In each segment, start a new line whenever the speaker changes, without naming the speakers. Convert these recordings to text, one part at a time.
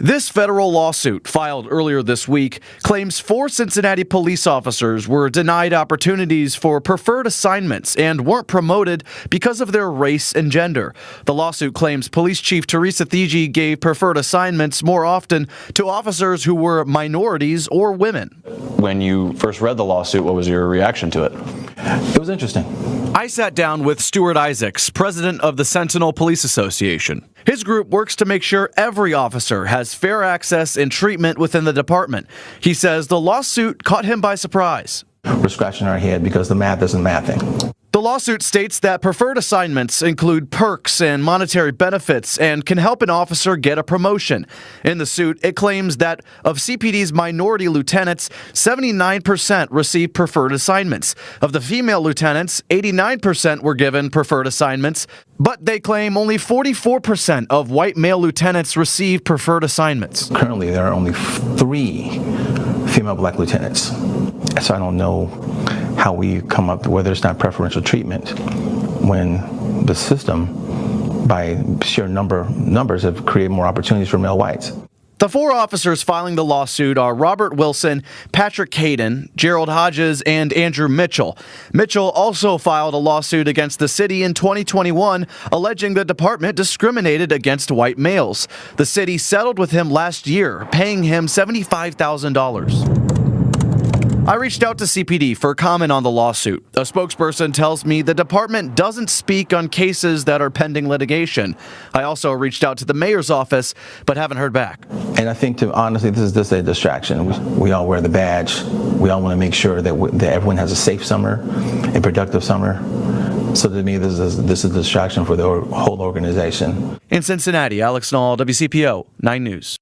This federal lawsuit, filed earlier this week, claims 4 Cincinnati police officers were denied opportunities for preferred assignments and weren't promoted because of their race and gender. The lawsuit claims Police Chief Teresa Theetge gave preferred assignments more often to officers who were minorities or women.
When you first read the lawsuit, what was your reaction to it?
It was interesting.
I sat down with Stuart Isaacs, president of the Cincinnati Police Association. His group works to make sure every officer has fair access and treatment within the department. He says the lawsuit caught him by surprise.
We're scratching our head because the math isn't mathing.
The lawsuit states that preferred assignments include perks and monetary benefits and can help an officer get a promotion. In the suit, it claims that of CPD's minority lieutenants, 79% received preferred assignments. Of the female lieutenants, 89% were given preferred assignments, but they claim only 44% of white male lieutenants received preferred assignments.
Currently, there are only 3 female black lieutenants. So I don't know how we come up to whether it's not preferential treatment when the system, by sheer numbers, have created more opportunities for male whites.
The 4 officers filing the lawsuit are Robert Wilson, Patrick Caton, Gerald Hodges, and Andrew Mitchell. Mitchell also filed a lawsuit against the city in 2021, alleging the department discriminated against white males. The city settled with him last year, paying him $75,000. I reached out to CPD for comment on the lawsuit. A spokesperson tells me the department doesn't speak on cases that are pending litigation. I also reached out to the mayor's office, but haven't heard back.
And I think, honestly, this is just a distraction. We all wear the badge. We all want to make sure that everyone has a safe summer, a productive summer. So to me, this is a distraction for the whole organization.
In Cincinnati, Alex Nall, WCPO 9 News.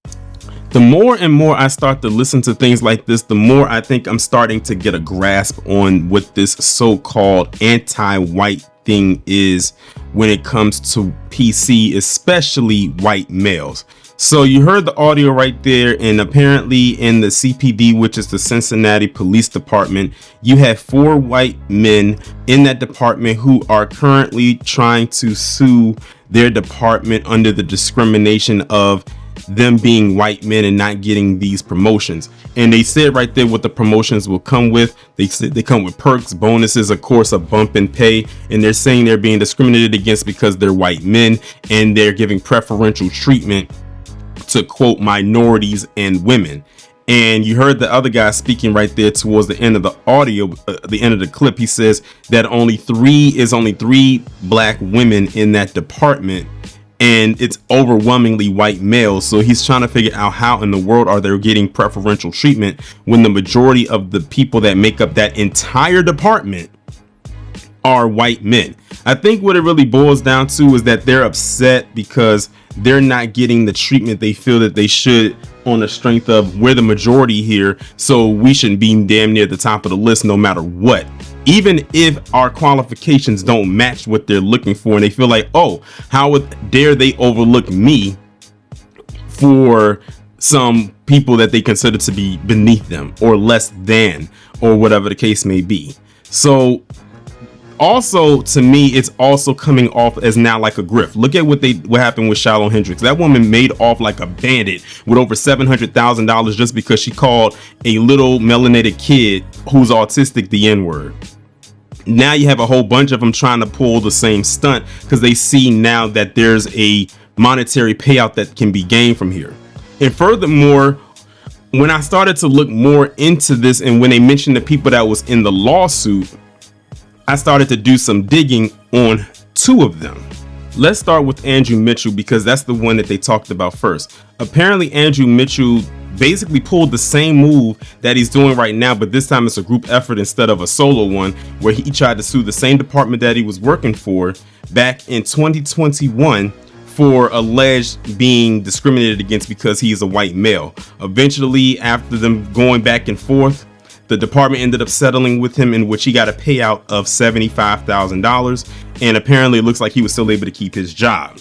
The more and more I start to listen to things like this, the more I think I'm starting to get a grasp on what this so-called anti-white thing is when it comes to PC, especially white males. So you heard the audio right there, and apparently in the CPD, which is the Cincinnati Police Department, you have 4 white men in that department who are currently trying to sue their department under the discrimination of them being white men and not getting these promotions. And they said right there what the promotions will come with. They said they come with perks, bonuses, of course, a bump in pay, and they're saying they're being discriminated against because they're white men, and they're giving preferential treatment to, quote, minorities and women. And you heard the other guy speaking right there towards the end of the audio, the end of the clip. He says that only 3 black women in that department, and it's overwhelmingly white males. So he's trying to figure out how in the world are they getting preferential treatment when the majority of the people that make up that entire department are white men. I think what it really boils down to is that they're upset because they're not getting the treatment they feel that they should on the strength of we're the majority here, so we shouldn't be damn near the top of the list no matter what. Even if our qualifications don't match what they're looking for, and they feel like, oh, how dare they overlook me for some people that they consider to be beneath them or less than, or whatever the case may be. So also, to me, it's also coming off as now like a grift. Look at what happened with Shalom Hendricks. That woman made off like a bandit with over $700,000 just because she called a little melanated kid who's autistic the N-word. Now you have a whole bunch of them trying to pull the same stunt because they see now that there's a monetary payout that can be gained from here. And furthermore, when I started to look more into this, and when they mentioned the people that was in the lawsuit, I started to do some digging on 2 of them. Let's start with Andrew Mitchell because that's the one that they talked about first. Apparently Andrew Mitchell basically pulled the same move that he's doing right now, but this time it's a group effort instead of a solo one, where he tried to sue the same department that he was working for back in 2021 for alleged being discriminated against because he's a white male. Eventually, after them going back and forth, the department ended up settling with him, in which he got a payout of $75,000, and apparently it looks like he was still able to keep his job.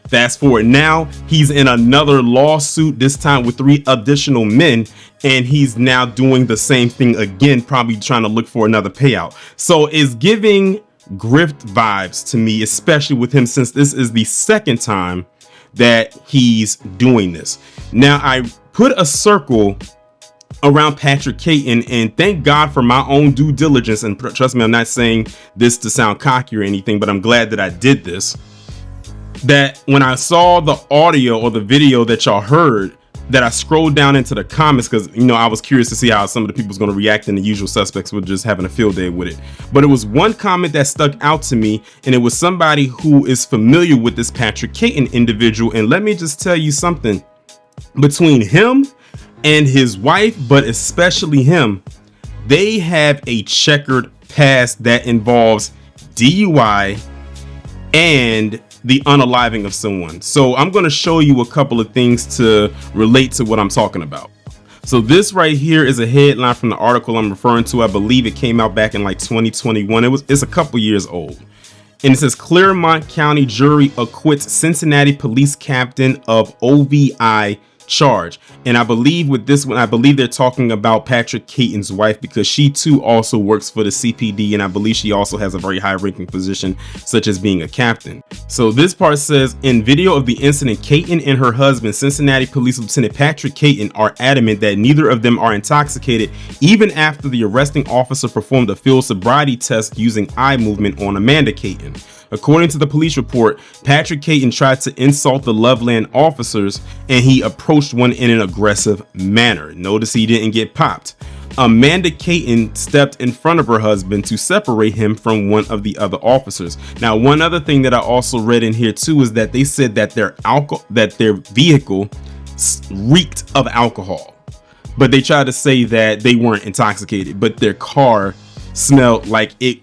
Fast forward now, he's in another lawsuit, this time with 3 additional men, and he's now doing the same thing again, probably trying to look for another payout. So it's giving grift vibes to me, especially with him, since this is the second time that he's doing this. Now, I put a circle around Patrick Caton, and thank God for my own due diligence. And trust me, I'm not saying this to sound cocky or anything, but I'm glad that I did this. That when I saw the audio or the video that y'all heard, that I scrolled down into the comments because, you know, I was curious to see how some of the people was going to react, and the usual suspects were just having a field day with it. But it was one comment that stuck out to me, and it was somebody who is familiar with this Patrick Caton individual. And let me just tell you something, between him and his wife, but especially him, they have a checkered past that involves DUI and the unaliving of someone. So I'm going to show you a couple of things to relate to what I'm talking about. So this right here is a headline from the article I'm referring to. I believe it came out back in like 2021. It's a couple years old. And it says Clermont County jury acquits Cincinnati police captain of OVI charge. And I believe with this one, I believe they're talking about Patrick Caton's wife, because she too also works for the CPD, and I believe she also has a very high ranking position, such as being a captain. So this part says, in video of the incident, Caton and her husband, Cincinnati Police Lieutenant Patrick Caton, are adamant that neither of them are intoxicated, even after the arresting officer performed a field sobriety test using eye movement on Amanda Caton. According to the police report, Patrick Caton tried to insult the Loveland officers, and he approached one in an aggressive manner. Notice he didn't get popped. Amanda Caton stepped in front of her husband to separate him from one of the other officers. Now, one other thing that I also read in here too is that they said that their vehicle reeked of alcohol, but they tried to say that they weren't intoxicated, but their car smelled like it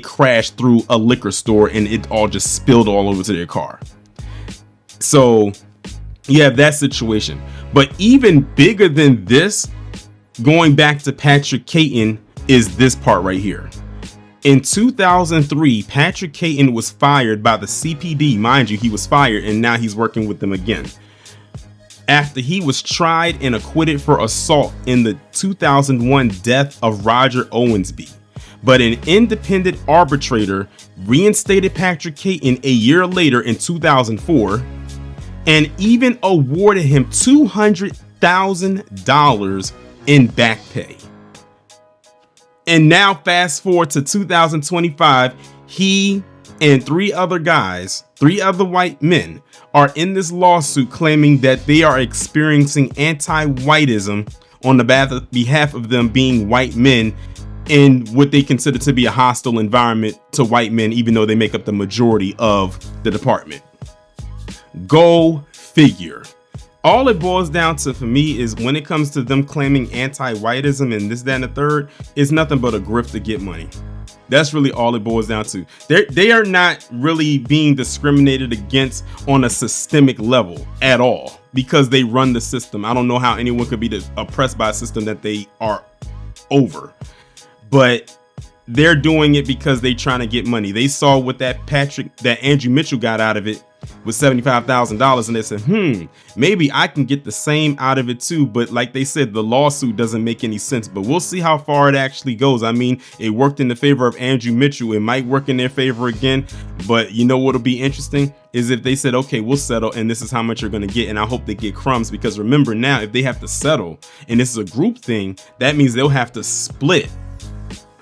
crashed through a liquor store and it all just spilled all over to their car. So you have that situation. But even bigger than this, going back to Patrick Caton, is this part right here. In 2003, Patrick Caton was fired by the CPD. Mind you, he was fired, and now he's working with them again, after he was tried and acquitted for assault in the 2001 death of Roger Owensby. But an independent arbitrator reinstated Patrick Caton a year later in 2004 and even awarded him $200,000 in back pay. And now fast forward to 2025, he and three other white men, are in this lawsuit claiming that they are experiencing anti-whiteism on the behalf of them being white men in what they consider to be a hostile environment to white men, even though they make up the majority of the department. Go figure. All it boils down to for me is when it comes to them claiming anti-whiteism and this, that, and the third, it's nothing but a grift to get money. That's really all it boils down to. They are not really being discriminated against on a systemic level at all because they run the system. I don't know how anyone could be oppressed by a system that they are over. But they're doing it because they're trying to get money. They saw what that Andrew Mitchell got out of it with $75,000, and they said, maybe I can get the same out of it too. But like they said, the lawsuit doesn't make any sense, but we'll see how far it actually goes. I mean, it worked in the favor of Andrew Mitchell. It might work in their favor again, but you know what'll be interesting is if they said, okay, we'll settle and this is how much you're going to get. And I hope they get crumbs, because remember now, if they have to settle and this is a group thing, that means they'll have to split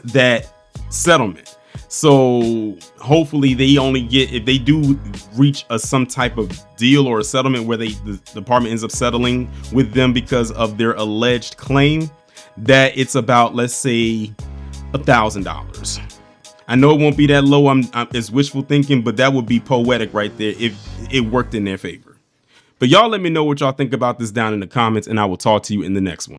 that settlement. So hopefully they only get, if they do reach some type of deal or a settlement where the department ends up settling with them because of their alleged claim, that it's about, let's say, $1,000. I know it won't be that low. It's wishful thinking, but that would be poetic right there if it worked in their favor. But y'all let me know what y'all think about this down in the comments, and I will talk to you in the next one.